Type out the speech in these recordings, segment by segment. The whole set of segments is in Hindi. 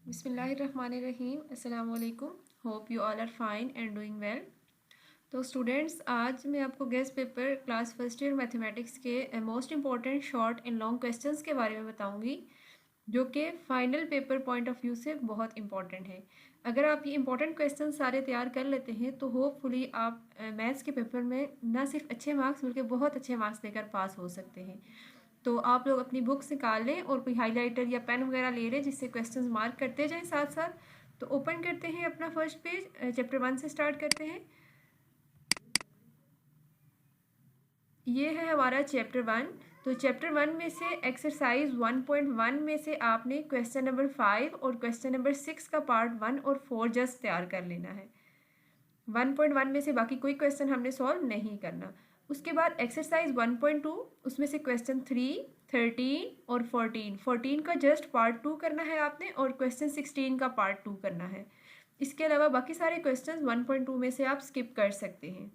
बिस्मिल्लाहिर्रहमानिर्रहीम। अस्सलाम वालेकुम। Hope you all are fine and doing well. तो स्टूडेंट्स, आज मैं आपको guess paper class first year mathematics के most important short and long questions के बारे में बताऊंगी, जो कि final paper point of view से बहुत इंपॉर्टेंट है। अगर आप ये इंपॉर्टेंट क्वेश्चन सारे तैयार कर लेते हैं तो होपफुली आप मैथ्स के पेपर में ना सिर्फ अच्छे मार्क्स बल्कि बहुत अच्छे मार्क्स लेकर पास हो सकते हैं। तो आप लोग अपनी बुक्स निकाल लें और कोई हाइलाइटर या पेन वगैरह ले लें जिससे क्वेश्चंस मार्क करते जाएं साथ साथ। तो ओपन करते हैं अपना फर्स्ट पेज, चैप्टर 1 से स्टार्ट करते हैं। ये है हमारा चैप्टर 1। तो चैप्टर 1 में से एक्सरसाइज 1.1 में से आपने क्वेश्चन नंबर 5 और क्वेश्चन नंबर 6 का पार्ट 1 और 4 जस्ट तैयार कर लेना है। 1.1 में से बाकी कोई क्वेश्चन हमने सॉल्व नहीं करना। उसके बाद एक्सरसाइज 1.2, उसमें से क्वेश्चन 3, 13 और 14 का जस्ट पार्ट 2 करना है आपने, और क्वेश्चन 16 का पार्ट 2 करना है। इसके अलावा बाकी सारे क्वेश्चंस 1.2 में से आप स्किप कर सकते हैं।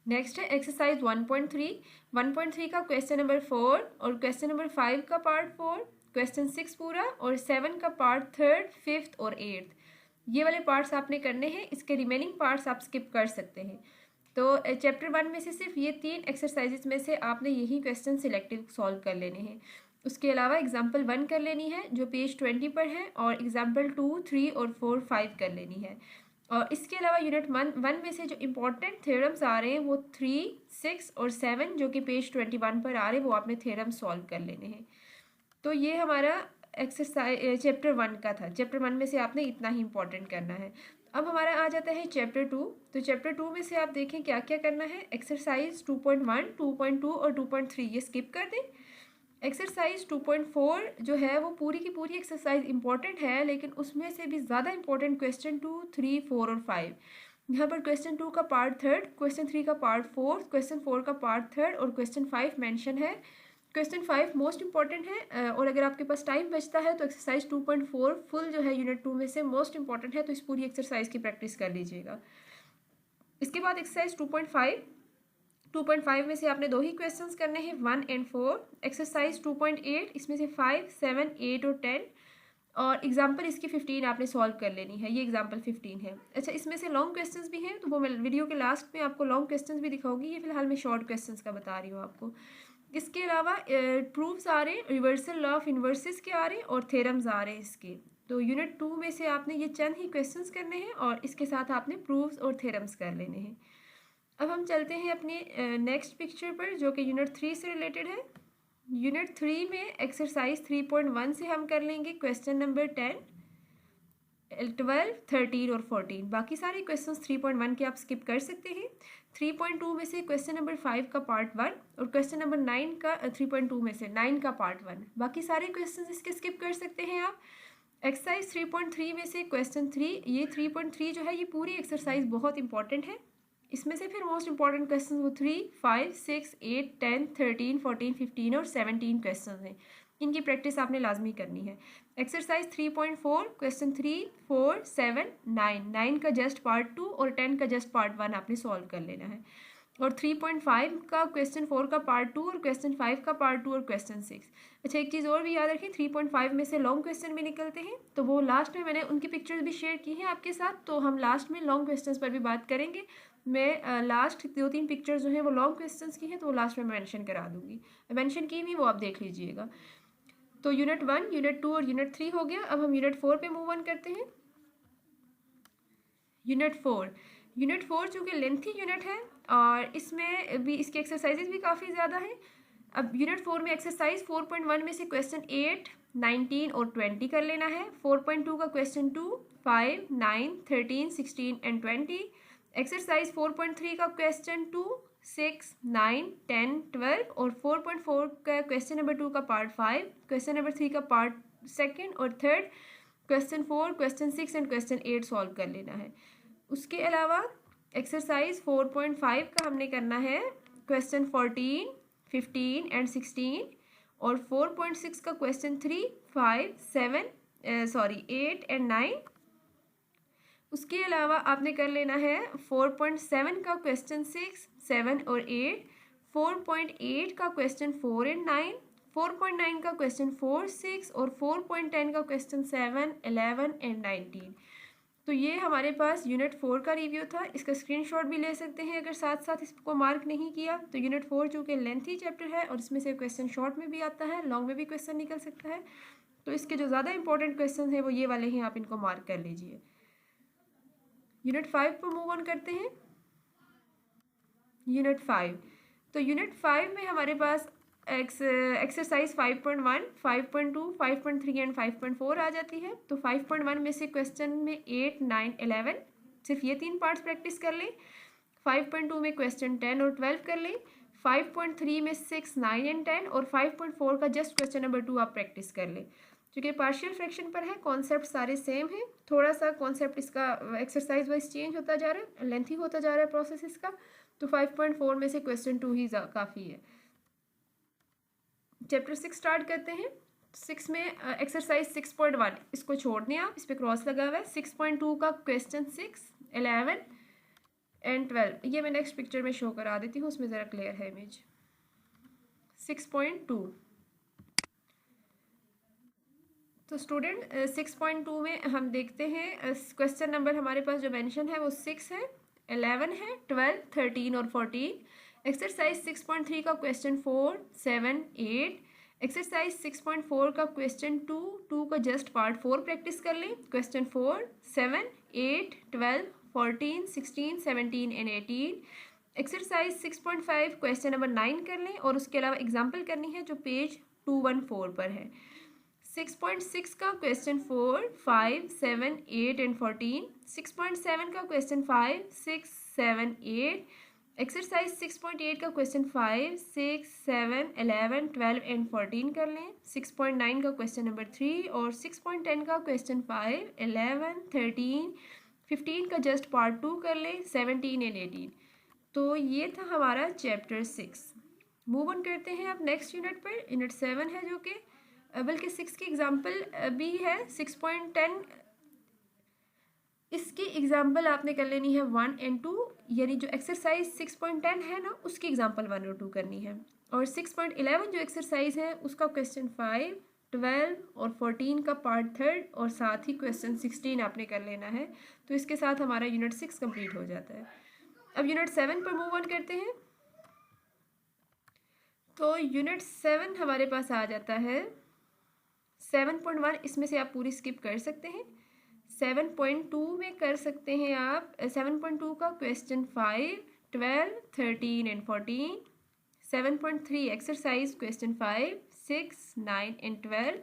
नेक्स्ट है एक्सरसाइज 1.3। 1.3 का क्वेश्चन नंबर 4 और क्वेश्चन नंबर 5 का पार्ट 4, क्वेश्चन 6 पूरा और 7 का पार्ट 3, 5th और 8th। ये वाले पार्ट्स आपने करने हैं, इसके रिमेनिंग पार्ट्स आप स्किप कर सकते हैं। तो चैप्टर 1 में से सिर्फ ये 3 एक्सरसाइजेज में से आपने यही क्वेश्चन सिलेक्टिव सॉल्व कर लेने हैं। उसके अलावा एग्जाम्पल 1 कर लेनी है जो पेज 20 पर है, और एग्जाम्पल 2, 3 और 4, 5 कर लेनी है। और इसके अलावा यूनिट 1 में से जो इम्पोर्टेंट थ्योरम्स आ रहे हैं वो 3, 6 और 7 जो कि पेज 21 पर आ रहे हैं, वो आपने थ्योरम सॉल्व कर लेने हैं। तो ये हमारा एक्सरसाइज चैप्टर 1 का था। चैप्टर 1 में से आपने इतना ही इंपॉर्टेंट करना है। अब हमारा आ जाता है चैप्टर 2। तो चैप्टर 2 में से आप देखें क्या क्या करना है। एक्सरसाइज 2.1, 2.2 और 2.3 ये स्किप कर दें। एक्सरसाइज 2.4 जो है वो पूरी की पूरी एक्सरसाइज इंपॉर्टेंट है, लेकिन उसमें से भी ज़्यादा इंपॉर्टेंट क्वेश्चन 2, 3, 4 और 5। यहाँ पर क्वेश्चन 2 का पार्ट 3, क्वेश्चन 3 का पार्ट 4, क्वेश्चन 4 का पार्ट 3 और क्वेश्चन 5 मेंशन है। क्वेश्चन 5 मोस्ट इंपॉर्टेंट है, और अगर आपके पास टाइम बचता है तो एक्सरसाइज 2.4 फुल जो है यूनिट 2 में से मोस्ट इंपॉर्टेंट है, तो इस पूरी एक्सरसाइज की प्रैक्टिस कर लीजिएगा। इसके बाद एक्सरसाइज 2.5 में से आपने 2 ही क्वेश्चंस करने हैं, 1 और 4। एक्सरसाइज 2.8 इसमें से 5, 7, 8 और 10, और एग्जाम्पल इसकी 15 आपने सॉल्व कर लेनी है। ये एग्जाम्पल 15 है। अच्छा, इसमें से लॉन्ग क्वेश्चंस भी हैं, तो वो मैं वीडियो के लास्ट में आपको लॉन्ग क्वेश्चंस भी दिखाऊंगी। ये फिलहाल मैं शॉर्ट क्वेश्चंस का बता रही हूँ आपको। इसके अलावा प्रूफ्स आ रहे हैं, रिवर्सल लॉ ऑफ इन्वर्सेस के आ रहे हैं और थ्योरम्स आ रहे हैं इसके। तो यूनिट 2 में से आपने ये चंद ही क्वेश्चंस करने हैं और इसके साथ आपने प्रूफ्स और थ्योरम्स कर लेने हैं। अब हम चलते हैं अपने नेक्स्ट पिक्चर पर, जो कि यूनिट 3 से रिलेटेड है। यूनिट 3 में एक्सरसाइज 3.1 से हम कर लेंगे क्वेश्चन नंबर 10, 12, 13 और 14। बाकी सारे क्वेश्चंस 3.1 के आप स्किप कर सकते हैं। 3.2 में से क्वेश्चन नंबर 5 का पार्ट 1 और क्वेश्चन नंबर 9 का 3.2 में से 9 का पार्ट 1। बाकी सारे क्वेश्चंस इसके स्किप कर सकते हैं आप। एक्सरसाइज 3.3 में से क्वेश्चन 3, ये 3.3 जो है ये पूरी एक्सरसाइज बहुत इंपॉर्टेंट है। इसमें से फिर मोस्ट इंपॉर्टेंट क्वेश्चन वो 3, 5, 6, 8, 10, 13, 14, 15 और 17 क्वेश्चन हैं। इनकी प्रैक्टिस आपने लाजमी करनी है। एक्सरसाइज 3.4 क्वेश्चन 3, 4, 7, 9 का जस्ट पार्ट 2 और 10 का जस्ट पार्ट 1 आपने सॉल्व कर लेना है। और 3.5 का क्वेश्चन 4 का पार्ट 2 और क्वेश्चन 5 का पार्ट 2 और क्वेश्चन 6। अच्छा, एक चीज़ और भी याद रखें, 3.5 में से लॉन्ग क्वेश्चन भी निकलते हैं, तो वो लास्ट में मैंने उनकी पिक्चर्स भी शेयर की हैं आपके साथ, तो हम लास्ट में लॉन्ग क्वेश्चंस पर भी बात करेंगे। मैं लास्ट 2-3 पिक्चर्स जो हैं वो लॉन्ग क्वेश्चंस की हैं, तो वो लास्ट में मेंशन करा दूंगी। मेंशन की भी वो आप देख लीजिएगा। तो यूनिट 1, यूनिट 2 और यूनिट 3 हो गया। अब हम यूनिट 4 पे मूव ऑन करते हैं। यूनिट 4 चूँकि लेंथी यूनिट है और इसमें भी इसकी एक्सरसाइजेज भी काफ़ी ज़्यादा हैं। अब यूनिट 4 में एक्सरसाइज 4.1 में से क्वेश्चन 8, 19 और 20 कर लेना है। 4.2 का क्वेश्चन 2, 5, 9, 13, 16 एंड 20। एक्सरसाइज 4.3 का क्वेश्चन 2, 6, 9, 10, 12 और 4.4 का क्वेश्चन नंबर 2 का पार्ट 5, क्वेश्चन नंबर 3 का पार्ट 2nd और 3rd, question 4, question 6 and question 8 solve कर लेना है। उसके अलावा एक्सरसाइज 4.5 का हमने करना है क्वेश्चन 14, 15 एंड 16, और 4.6 का क्वेश्चन 3, 5, 7 8 एंड 9। उसके अलावा आपने कर लेना है 4.7 का क्वेश्चन 6, 7 और 8, 4.8 का क्वेश्चन 4 एंड 9, 4.9 का क्वेश्चन 4, 6 और 4.10 का क्वेश्चन 7, 11 एंड 19। तो ये हमारे पास यूनिट 4 का रिव्यू था। इसका स्क्रीनशॉट भी ले सकते हैं अगर साथ साथ इसको मार्क नहीं किया। तो यूनिट 4 चूँकि लेंथी चैप्टर है और इसमें से क्वेश्चन शॉर्ट में भी आता है, लॉन्ग में भी क्वेश्चन निकल सकता है, तो इसके जो ज़्यादा इंपॉर्टेंट क्वेश्चन हैं वो ये वाले हैं, आप इनको मार्क कर लीजिए। यूनिट 5 पर मूव ऑन करते हैं। यूनिट 5, तो यूनिट 5 में हमारे पास एक्सरसाइज 5.1, 5.2, 5.3 एंड 5.4 आ जाती है। तो 5.1 में से क्वेश्चन में 8, 9, 11 सिर्फ ये 3 पार्ट्स प्रैक्टिस कर लें। 5.2 में क्वेश्चन 10 और 12 कर लें। 5.3 में 6, 9 एंड 10 और 5.4 का जस्ट क्वेश्चन नंबर 2 आप प्रैक्टिस कर लें। क्योंकि पार्शियल फ्रैक्शन पर है, कॉन्सेप्ट सारे सेम हैं, थोड़ा सा कॉन्सेप्ट इसका एक्सरसाइज वाइज चेंज होता जा रहा है, लेंथी होता जा रहा है प्रोसेस इसका। तो 5.4 में से क्वेश्चन 2 ही काफ़ी है। चैप्टर 6 स्टार्ट करते हैं। 6 में एक्सरसाइज 6.1 इसको छोड़ दें आप, इस पर क्रॉस लगा हुआ है। 6.2 का क्वेश्चन 6, 11 एंड 12 ये मैं नेक्स्ट पिक्चर में शो करा देती हूँ, उसमें ज़रा क्लियर है इमेज। 6.2, तो स्टूडेंट 6.2 में हम देखते हैं क्वेश्चन नंबर हमारे पास जो मेंशन है वो 6 है, 11 है, 12, 13 और 14। एक्सरसाइज 6.3 का क्वेश्चन 4, 7, 8। एक्सरसाइज 6.4 का क्वेश्चन 2 का जस्ट पार्ट 4 प्रैक्टिस कर लें। Question 4, 7, 8, 12, 14, 16, 17 and 18। Exercise 6.5 question number 9 कर लें और उसके अलावा एग्जाम्पल करनी है जो पेज 214 पर है। 6.6 का क्वेश्चन 4, 5, 7, 8 एंड 14। 6.7 का क्वेश्चन 5, 6, 7, 8। एक्सरसाइज 6.8 का क्वेश्चन 5, 6, 7, 11, 12 एंड 14 कर लें। 6.9 का क्वेश्चन नंबर 3 और 6.10 का क्वेश्चन 5, 11, 13, 15 का जस्ट पार्ट 2 कर लें, 17 एंड 18। तो ये था हमारा चैप्टर 6। मूव ऑन करते हैं अब नेक्स्ट यूनिट पर। यूनिट 7 है जो कि बल्कि 6 की एग्जाम्पल भी है। 6.10 इसकी एग्जाम्पल आपने कर लेनी है 1 एंड 2, यानी जो एक्सरसाइज 6.10 है ना उसकी एग्जाम्पल 1 और 2 करनी है। और 6.11 जो एक्सरसाइज है उसका क्वेश्चन 5, 12 और 14 का पार्ट 3 और साथ ही क्वेश्चन 16 आपने कर लेना है। तो इसके साथ हमारा यूनिट 6 कंप्लीट हो जाता है। अब यूनिट 7 पर मूव ऑन करते हैं। तो यूनिट 7 हमारे पास आ जाता है 7.1, इसमें से आप पूरी स्किप कर सकते हैं। 7.2 में कर सकते हैं आप 7.2 का question 5, 12, 13 and 14। 7.3 exercise question 5, 6, 9 and 12।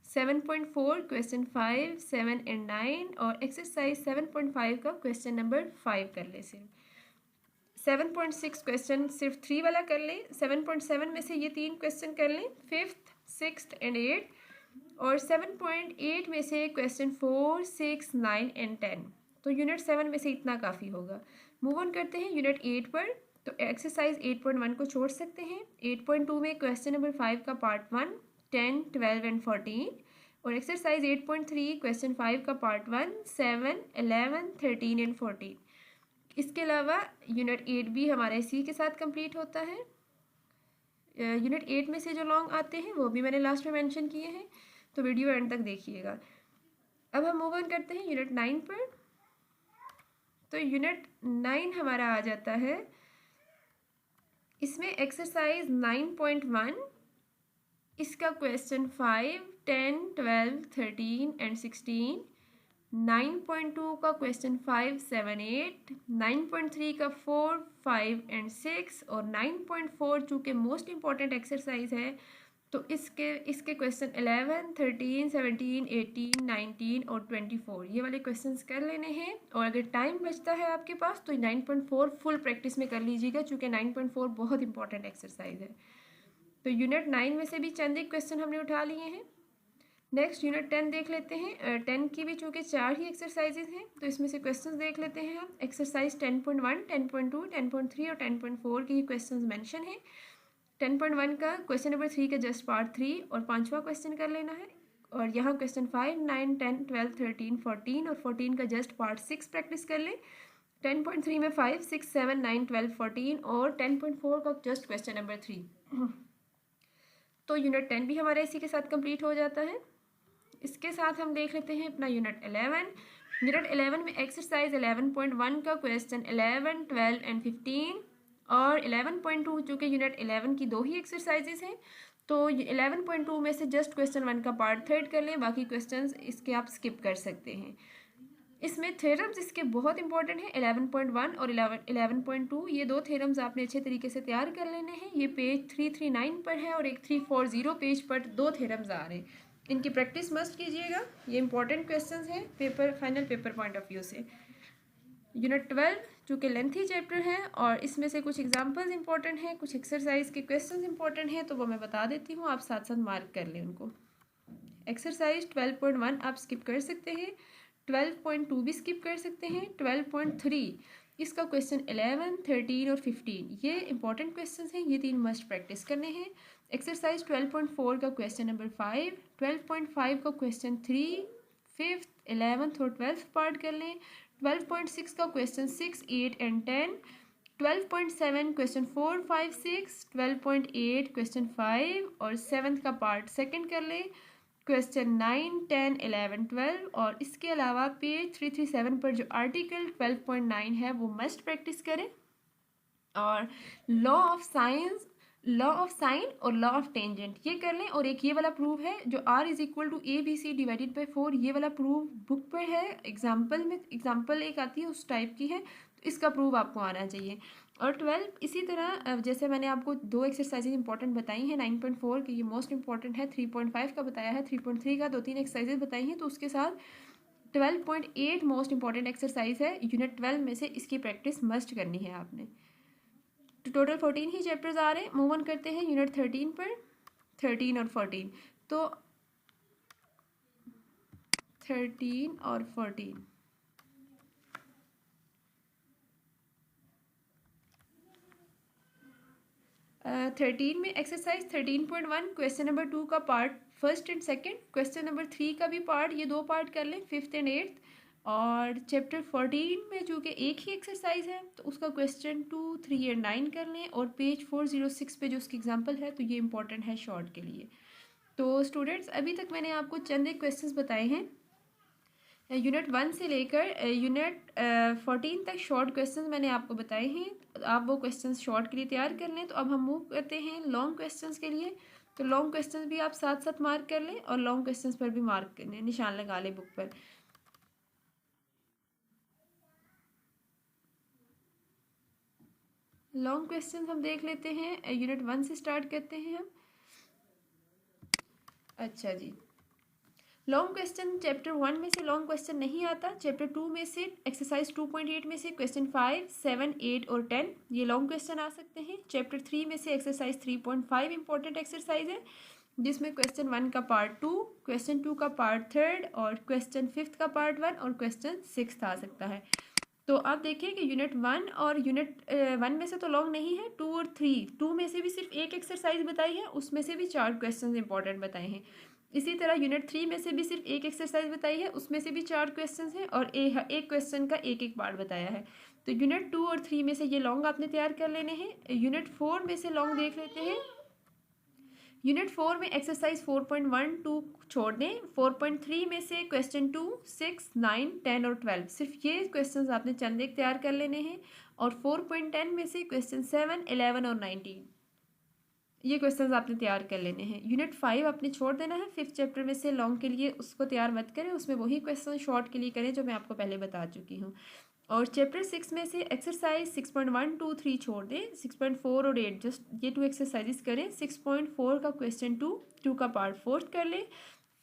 7.4 question 5, 7 and 9 और एक्सरसाइज 7.5 का क्वेश्चन नंबर 5 कर ले सिर्फ। 7.6 क्वेश्चन सिर्फ 3 वाला कर लें। 7.7 में से ये 3 क्वेश्चन कर लें, 5th, 6th एंड 8। और 7.8 में से क्वेश्चन 4, 6, 9 एंड 10। तो यूनिट 7 में से इतना काफ़ी होगा। मूव ऑन करते हैं यूनिट 8 पर। तो एक्सरसाइज 8.1 को छोड़ सकते हैं। 8.2 में क्वेश्चन नंबर 5 का पार्ट 1, 10, 12 एंड 14। और एक्सरसाइज 8.3 क्वेश्चन 5 का पार्ट 1, 7, 11, 13 एंड 14। इसके अलावा यूनिट 8 भी हमारा इसी के साथ कंप्लीट होता है। यूनिट 8 में से जो लॉन्ग आते हैं वो भी मैंने लास्ट में मेंशन किए हैं, तो वीडियो एंड तक देखिएगा। अब हम मूव ऑन करते हैं यूनिट 9 पर। तो यूनिट 9 हमारा आ जाता है, इसमें एक्सरसाइज 9.1 इसका क्वेश्चन 5, 10, 12, 13 एंड 16। 9.2 का क्वेश्चन 5, 7, 8। 9.3 का 4, 5 एंड 6 और 9.4 चूँकि मोस्ट इम्पॉर्टेंट एक्सरसाइज है तो इसके क्वेश्चन 11, 13, 17, 18, 19 और 24 ये वाले क्वेश्चंस कर लेने हैं। और अगर टाइम बचता है आपके पास तो 9.4 फुल प्रैक्टिस में कर लीजिएगा, चूँकि 9.4 बहुत इंपॉर्टेंट एक्सरसाइज है। तो यूनिट 9 में से भी चंद एक क्वेश्चन हमने उठा लिए हैं। नेक्स्ट यूनिट 10 देख लेते हैं। 10 की भी चूँकि 4 ही एक्सरसाइजेज हैं तो इसमें से क्वेश्चंस देख लेते हैं हम। एक्सरसाइज 10.1, 10.2, 10.3 और 10.4 की क्वेश्चंस मेंशन है। 10.1 का क्वेश्चन नंबर 3 का जस्ट पार्ट 3 और 5वां क्वेश्चन कर लेना है। और यहाँ क्वेश्चन 5, 9, 10, 12, 13, 14 और 14 का जस्ट पार्ट 6 प्रैक्टिस कर लें। 10.3 में 5, 6, 7, 9, 12, 14 और 10.4 का जस्ट क्वेश्चन नंबर 3। तो यूनिट 10 भी हमारा इसी के साथ कंप्लीट हो जाता है। इसके साथ हम देख लेते हैं अपना यूनिट 11। यूनिट 11 में एक्सरसाइज 11.1 का क्वेश्चन 11, 12 एंड 15 और 11.2 चूँकि यूनिट 11 की 2 ही एक्सरसाइजेज हैं तो 11.2 में से जस्ट क्वेश्चन 1 का पार्ट 3 कर लें, बाकी क्वेश्चंस इसके आप स्किप कर सकते हैं। इसमें थ्योरम्स इसके बहुत इंपॉर्टेंट हैं। 11.1 और 11.2 ये 2 थ्योरम्स आपने अच्छे तरीके से तैयार कर लेने हैं। ये पेज 339 पर है और एक 340 पेज पर 2 थ्योरम्स आ रहे हैं। इनकी प्रैक्टिस मस्ट कीजिएगा, ये इंपॉर्टेंट क्वेश्चंस हैं paper final paper point of view से। यूनिट 12 चूँकि लेंथी चैप्टर है और इसमें से कुछ एग्जांपल्स इंपॉर्टेंट हैं, कुछ एक्सरसाइज के क्वेश्चंस इंपॉर्टेंट हैं, तो वो मैं बता देती हूँ, आप साथ साथ मार्क कर लें उनको। एक्सरसाइज 12.1 आप स्किप कर सकते हैं, 12.2 भी स्किप कर सकते हैं। 12.3 इसका क्वेश्चन 11, 13 और 15 ये इंपॉर्टेंट क्वेश्चंस हैं, ये 3 मस्ट प्रैक्टिस करने हैं। एक्सरसाइज 12.4 का क्वेश्चन नंबर 5, 12.5 का क्वेश्चन 3, 5th, 11th और 12th पार्ट कर लें। 12.6 का क्वेश्चन 6, 8 एंड 10, 12.7 क्वेश्चन 4, 5, 6, 12.8 क्वेश्चन 5 और 7th का पार्ट सेकंड कर लें। क्वेश्चन 9, 10, 11, 12 और इसके अलावा पेज 337 पर जो आर्टिकल 12.9 है वो मस्ट प्रैक्टिस करें। और लॉ ऑफ साइन और लॉ ऑफ टेंजेंट ये कर लें। और एक ये वाला प्रूव है जो r is equal to ABC divided by 4, ये वाला प्रूव बुक पर है। एग्जाम्पल एक आती है उस टाइप की है, तो इसका प्रूव आपको आना चाहिए। और 12 इसी तरह जैसे मैंने आपको 2 एक्सरसाइजेज इंपॉर्टेंट बताई हैं 9.4 की, ये मोस्ट इंपॉर्टेंट है, 3.5 का बताया है, 3.3 का 2-3 एक्सरसाइजेज बताई हैं, तो उसके साथ 12.8 मोस्ट इंपॉर्टेंट एक्सरसाइज है। यूनिट 12 में से इसकी प्रैक्टिस मस्ट करनी है आपने। तो टोटल 14 ही चैप्टर्स आ रहे हैं। मूव ऑन करते हैं यूनिट 13 पर, 13 और 14। तो 13 और 14 13 में एक्सरसाइज 13.1 क्वेश्चन नंबर 2 का part first and second, question number 3 का भी पार्ट, ये 2 पार्ट कर लें, 5th एंड 8th। और चैप्टर 14 में चूँकि एक ही एक्सरसाइज है तो उसका क्वेश्चन 2, 3 एंड 9 कर लें। और पेज 406 पे जो उसकी एग्जांपल है तो ये इंपॉर्टेंट है शॉर्ट के लिए। तो स्टूडेंट्स अभी तक मैंने आपको चंद एक क्वेश्चंस बताए हैं यूनिट 1 से लेकर यूनिट 14 तक शॉर्ट क्वेश्चंस मैंने आपको बताए हैं। आप वो क्वेश्चंस शॉर्ट के लिए तैयार कर लें। तो अब हम मूव करते हैं लॉन्ग क्वेश्चंस के लिए। तो लॉन्ग क्वेश्चंस भी आप साथ साथ मार्क कर लें और लॉन्ग क्वेश्चंस पर भी मार्क कर लें, निशान लगा लें बुक पर। लॉन्ग क्वेश्चंस हम देख लेते हैं, यूनिट 1 से स्टार्ट करते हैं हम। अच्छा जी, लॉन्ग क्वेश्चन चैप्टर 1 में से लॉन्ग क्वेश्चन नहीं आता। चैप्टर 2 में से एक्सरसाइज 2.8 में से क्वेश्चन 5, 7, 8 और 10 ये लॉन्ग क्वेश्चन आ सकते हैं। चैप्टर 3 में से एक्सरसाइज 3.5 इंपॉर्टेंट एक्सरसाइज है जिसमें क्वेश्चन 1 का पार्ट 2, क्वेश्चन 2 का पार्ट 3 और क्वेश्चन 5th का पार्ट 1 और क्वेश्चन 6 आ सकता है। तो आप देखिए कि यूनिट 1 और यूनिट 1 में से तो लॉन्ग नहीं है, 2 और 3, 2 में से भी सिर्फ एक एक्सरसाइज बताई है, उसमें से भी 4 क्वेश्चन इंपॉर्टेंट बताए हैं। इसी तरह यूनिट 3 में से भी सिर्फ एक एक्सरसाइज बताई है, उसमें से भी 4 क्वेश्चंस हैं और एक क्वेश्चन का एक पार्ट बताया है। तो यूनिट 2 और 3 में से ये लॉन्ग आपने तैयार कर लेने हैं। यूनिट 4 में से लॉन्ग देख लेते हैं। यूनिट 4 में एक्सरसाइज 4.1, 2 छोड़ दें। 4.3 में से क्वेश्चन 2, 6, 9, 10 और 12 सिर्फ ये क्वेश्चंस आपने चंद एक तैयार कर लेने हैं। और 4.10 में से क्वेश्चन 7, 11 और 19 ये क्वेश्चंस आपने तैयार कर लेने हैं। यूनिट 5 आपने छोड़ देना है, 5th चैप्टर में से लॉन्ग के लिए उसको तैयार मत करें, उसमें वही क्वेश्चन शॉर्ट के लिए करें जो मैं आपको पहले बता चुकी हूँ। और चैप्टर 6 में से एक्सरसाइज 6.1, 2, 3 छोड़ दें। 6.4 और 8 जस्ट ये 2 एक्सरसाइजेस करें। 6.4 का क्वेश्चन 2 का पार्ट 4 कर लें।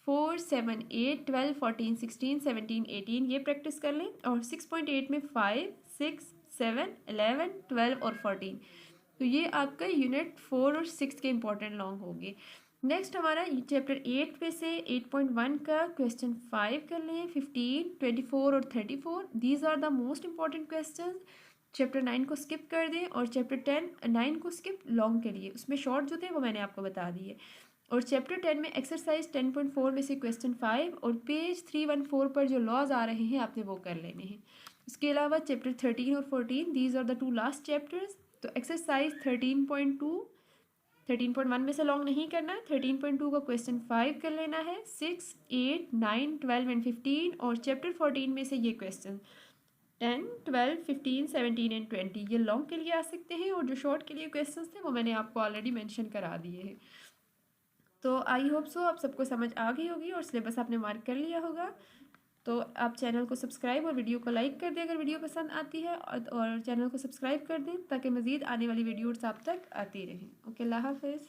4, 7, 8, 12, 14, 16, 17, 18 ये प्रैक्टिस कर लें। और 6.8 में 5, 6, 7, 11, 12 और 14 तो ये आपका यूनिट 4 और 6 के इंपॉर्टेंट लॉन्ग होंगे। नेक्स्ट हमारा चैप्टर 8 पे से 8.1 का क्वेश्चन 5 कर लें। 15, 24 और 34 these are the most important question. Chapter 9 को स्किप कर दें और चैप्टर 9 को स्किप लॉन्ग के लिए, उसमें शॉर्ट जो थे वो मैंने आपको बता दिए। और चैप्टर 10 में एक्सरसाइज 10.4 में से क्वेश्चन 5 और पेज 314 पर जो लॉज आ रहे हैं आपने वो कर लेने हैं। उसके अलावा चैप्टर 13 और 14 these are the 2 last chapters. तो एक्सरसाइज 13.2 13.1 में से लॉन्ग नहीं करना है। 13.2 का क्वेश्चन 5 कर लेना है। 6, 8, 9, 12 एंड 15 और चैप्टर 14 में से ये क्वेश्चन 10, 12, 15, 17 एंड 20 ये लॉन्ग के लिए आ सकते हैं, और जो शॉर्ट के लिए क्वेश्चंस थे वो मैंने आपको ऑलरेडी मेंशन करा दिए हैं। तो आई होप सो आप सबको समझ आ गई होगी और सिलेबस आपने मार्क कर लिया होगा। तो आप चैनल को सब्सक्राइब और वीडियो को लाइक कर दें अगर वीडियो पसंद आती है, और चैनल को सब्सक्राइब कर दें ताकि मज़ीद आने वाली वीडियोस आप तक आती रहें। ओके, अल्लाह हाफ़िज़।